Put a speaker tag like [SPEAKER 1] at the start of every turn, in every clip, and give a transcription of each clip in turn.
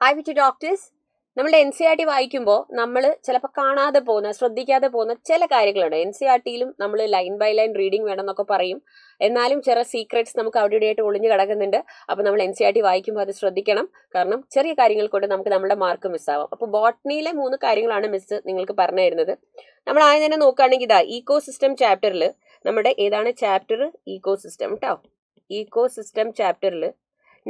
[SPEAKER 1] Hi വിറ്റ് doctors. നമ്മുടെ NCERT വായിക്കുമ്പോൾ നമ്മൾ ചിലപ്പോൾ കാണാതെ പോകുന്ന, ശ്രദ്ധിക്കാതെ പോകുന്ന ചില കാര്യങ്ങളുണ്ട്. NCERTയിലും നമ്മൾ ലൈൻ ബൈ ലൈൻ റീഡിങ് വേണം എന്നൊക്കെ പറയും. എന്നാലും ചില സീക്രറ്റ്സ് നമുക്ക് അവിടെ ഇവിടെയായിട്ട് ഒളിഞ്ഞു കിടക്കുന്നുണ്ട്. അപ്പോൾ നമ്മൾ NCERT വായിക്കുമ്പോൾ അത് ശ്രദ്ധിക്കണം. കാരണം ചെറിയ കാര്യങ്ങൾ കൊണ്ട് നമുക്ക് നമ്മുടെ മാർക്ക് മിസ്സാവാം. അപ്പോൾ ബോട്ടണിയിലെ 3 കാര്യങ്ങളാണ് മിസ് നിങ്ങൾക്ക് പറഞ്ഞു തരുന്നത്. നമ്മൾ ആദ്യം തന്നെ നോക്കുകയാണെങ്കിൽ ഇതാ ഈക്കോ സിസ്റ്റം ചാപ്റ്ററിൽ നമ്മുടെ ഏതാണ് ചാപ്റ്റർ? ഈക്കോ സിസ്റ്റം കേട്ടോ. ഈക്കോ സിസ്റ്റം ചാപ്റ്ററിൽ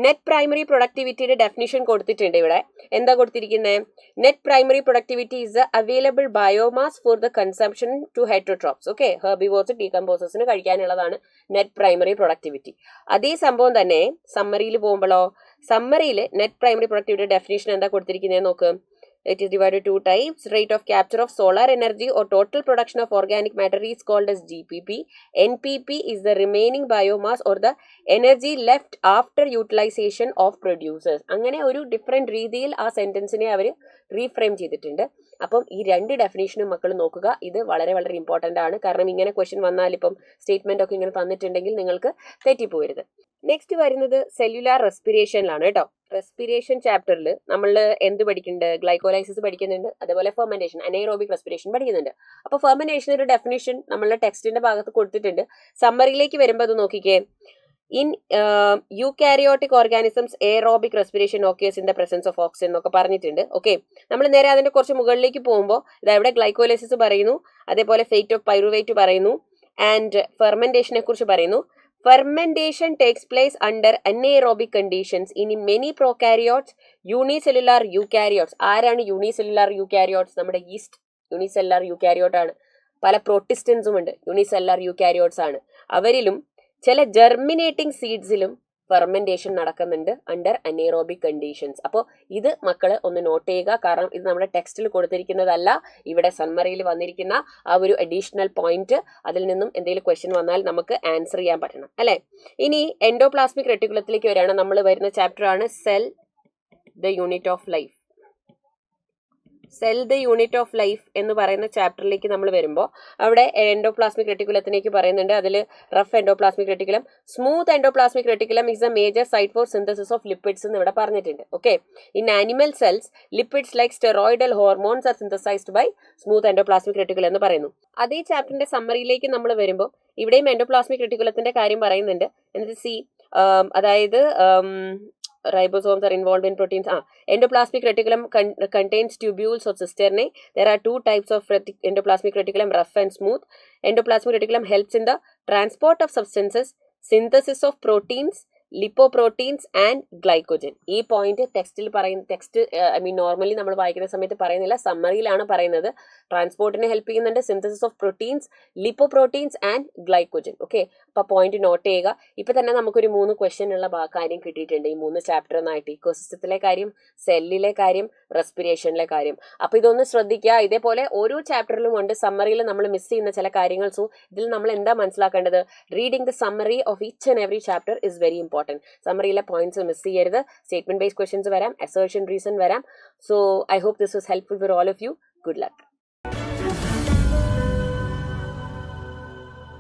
[SPEAKER 1] നെറ്റ് പ്രൈമറി പ്രൊഡക്ടിവിറ്റിയുടെ ഡെഫിനിഷൻ കൊടുത്തിട്ടുണ്ട്. ഇവിടെ എന്താ കൊടുത്തിരിക്കുന്നത്? Net primary productivity is the available biomass for the consumption to heterotrophs. Okay, herbivores ഡീകമ്പോസേഴ്സിന് കഴിക്കാനുള്ളതാണ് നെറ്റ് പ്രൈമറി പ്രൊഡക്ടിവിറ്റി. അതേ സംഭവം തന്നെ സമ്മറിയിൽ പോകുമ്പോഴോ, സമ്മറിയിൽ നെറ്റ് പ്രൈമറി പ്രൊഡക്ടിവിറ്റി ഡെഫിനിഷൻ എന്താ കൊടുത്തിരിക്കുന്നത് നോക്ക്. It is divided 2 types. Rate of capture of solar energy or total production of organic matter is called as GPP. NPP is the remaining biomass or the energy left after utilization of producers. അങ്ങനെ ഒരു different രീതിയിൽ ആ സെൻറ്റൻസിനെ അവർ reframe ചെയ്തിട്ടുണ്ട്. അപ്പം ഈ 2 ഡെഫിനേഷനും മക്കൾ നോക്കുക. ഇത് വളരെ വളരെ ഇമ്പോർട്ടൻ്റ് ആണ്. കാരണം ഇങ്ങനെ ക്വസ്റ്റ്യൻ വന്നാൽ ഇപ്പം സ്റ്റേറ്റ്മെൻ്റ് ഒക്കെ ഇങ്ങനെ തന്നിട്ടുണ്ടെങ്കിൽ നിങ്ങൾക്ക് തെറ്റിപ്പോരുത്. നെക്സ്റ്റ് വരുന്നത് സെല്ലുലാർ റെസ്പിറേഷനിലാണ് കേട്ടോ. റെസ്പിറേഷൻ ചാപ്റ്ററിൽ നമ്മൾ എന്ത് പഠിക്കുന്നുണ്ട്? ഗ്ലൈക്കോലൈസിസ് പഠിക്കുന്നുണ്ട്, അതേപോലെ ഫെർമെന്റേഷൻ, അനൈറോബിക് റെസ്പിറേഷൻ പഠിക്കുന്നുണ്ട്. അപ്പോൾ ഫെർമെന്റേഷൻ ഒരു ഡെഫിനിഷൻ നമ്മളുടെ ടെക്സ്റ്റിന്റെ ഭാഗത്ത് കൊടുത്തിട്ടുണ്ട്. സമ്മറിയിലേക്ക് വരുമ്പോൾ അത് നോക്കിക്കേ. In eukaryotic organisms aerobic respiration occurs in the presence of oxygen എന്നൊക്കെ പറഞ്ഞിട്ടുണ്ട്. ഓക്കെ, നമ്മൾ നേരെ അതിന്റെ കുറച്ച് മുകളിലേക്ക് പോകുമ്പോൾ ഇതാ ഇവിടെ ഗ്ലൈക്കോലൈസിസ് പറയുന്നു, അതേപോലെ ഫേറ്റ് ഓഫ് പൈറുവേറ്റ് പറയുന്നു, ആൻഡ് ഫെർമെന്റേഷനെ കുറിച്ച് പറയുന്നു. Fermentation takes place under anaerobic conditions in many prokaryotes, unicellular eukaryotes. ആരാണ് യൂണിസെല്ലുലാർ യൂകാരിയോട്സ്? നമ്മുടെ ഈസ്റ്റ് യൂണിസെല്ലുലാർ യൂകാരിയോട്ട് ആണ്. പല പ്രോട്ടിസ്റ്റൻസും ഉണ്ട്, യൂണിസെല്ലുലാർ യൂകാരിയോട്സ് ആണ്. അവരിലും ചില ജെർമിനേറ്റിംഗ് സീഡ്സിലും ഫെർമെന്റേഷൻ നടക്കുന്നുണ്ട് അണ്ടർ അനേറോബിക് കണ്ടീഷൻസ്. അപ്പോൾ ഇത് മക്കൾ ഒന്ന് നോട്ട് ചെയ്യുക. കാരണം ഇത് നമ്മുടെ ടെക്സ്റ്റിൽ കൊടുത്തിരിക്കുന്നതല്ല, ഇവിടെ സമ്മറിയിൽ വന്നിരിക്കുന്ന ആ ഒരു അഡീഷണൽ പോയിന്റ്. അതിൽ നിന്നും എന്തെങ്കിലും ക്വസ്റ്റ്യൻ വന്നാൽ നമുക്ക് ആൻസർ ചെയ്യാൻ പറ്റണം അല്ലേ. ഇനി എൻഡോപ്ലാസ്മിക് റെട്ടിക്കുലത്തിലേക്ക് വരികയാണ്. നമ്മൾ വരുന്ന ചാപ്റ്റർ ആണ് cell the unit of life. Cell the unit of life എന്ന് പറയുന്ന ചാപ്റ്ററിലേക്ക് നമ്മൾ വരുമ്പോൾ അവിടെ എൻഡോപ്ലാസ്മിക് റെട്ടിക്കുലത്തിലേക്ക് പറയുന്നുണ്ട്. അതിൽ rough endoplasmic reticulum, smooth endoplasmic reticulum is a major site for synthesis of lipids എന്ന് ഇവിടെ പറഞ്ഞിട്ടുണ്ട്. Okay, in animal cells lipids like steroidal hormones are synthesised by smooth endoplasmic reticulum എന്ന് പറയുന്നു. അതേ ചാപ്റ്ററിന്റെ സമ്മറിയിലേക്ക് നമ്മൾ വരുമ്പോൾ ഇവിടെയും എൻഡോപ്ലാസ്മിക് റെട്ടിക്കുലത്തിന്റെ കാര്യം പറയുന്നുണ്ട്. എന്നിട്ട് അതായത് ribosomes are involved in proteins. Endoplasmic reticulum contains tubules or cisternae. There are 2 types of endoplasmic reticulum, rough and smooth. Endoplasmic reticulum helps in the transport of substances, synthesis of proteins, lipoproteins and glycogen. ഈ point ടെക്സ്റ്റിൽ പറയുന്ന normally നമ്മൾ വായിക്കുന്ന സമയത്ത് പറയുന്നില്ല, സമ്മറിയിലാണ് പറയുന്നത്. ട്രാൻസ്പോർട്ടിനെ ഹെൽപ്പ് ചെയ്യുന്നുണ്ട്, synthesis of proteins, lipoproteins and glycogen. Okay, അപ്പോൾ പോയിന്റ് നോട്ട് ചെയ്യുക. ഇപ്പം തന്നെ നമുക്കൊരു 3 ക്വസ്റ്റ്യൻ ഉള്ള കാര്യം കിട്ടിയിട്ടുണ്ട് ഈ 3 ചാപ്റ്ററിനായിട്ട്. ഇക്കോസിസ്റ്റത്തിലെ കാര്യം, സെല്ലിലെ കാര്യം, റെസ്പിറേഷനിലെ കാര്യം. അപ്പോൾ ഇതൊന്ന് ശ്രദ്ധിക്കുക. ഇതേപോലെ ഓരോ ചാപ്റ്ററിലും ഉണ്ട് സമ്മറിയിൽ നമ്മൾ മിസ് ചെയ്യുന്ന ചില കാര്യങ്ങൾ. സോ ഇതിൽ നമ്മൾ എന്താ മനസ്സിലാക്കേണ്ടത്? Reading the summary of each and every chapter is very important. സമ്മറിയിലെ പോയിന്റ്സ് മിസ് ചെയ്യരുത്. സ്റ്റേറ്റ്മെന്റ് ബേസ്ഡ് ക്വസ്റ്റ്യൻസ് വരാം, അസേർഷൻ റീസൺ വരാം. So I hope this was helpful for all of you. Good luck.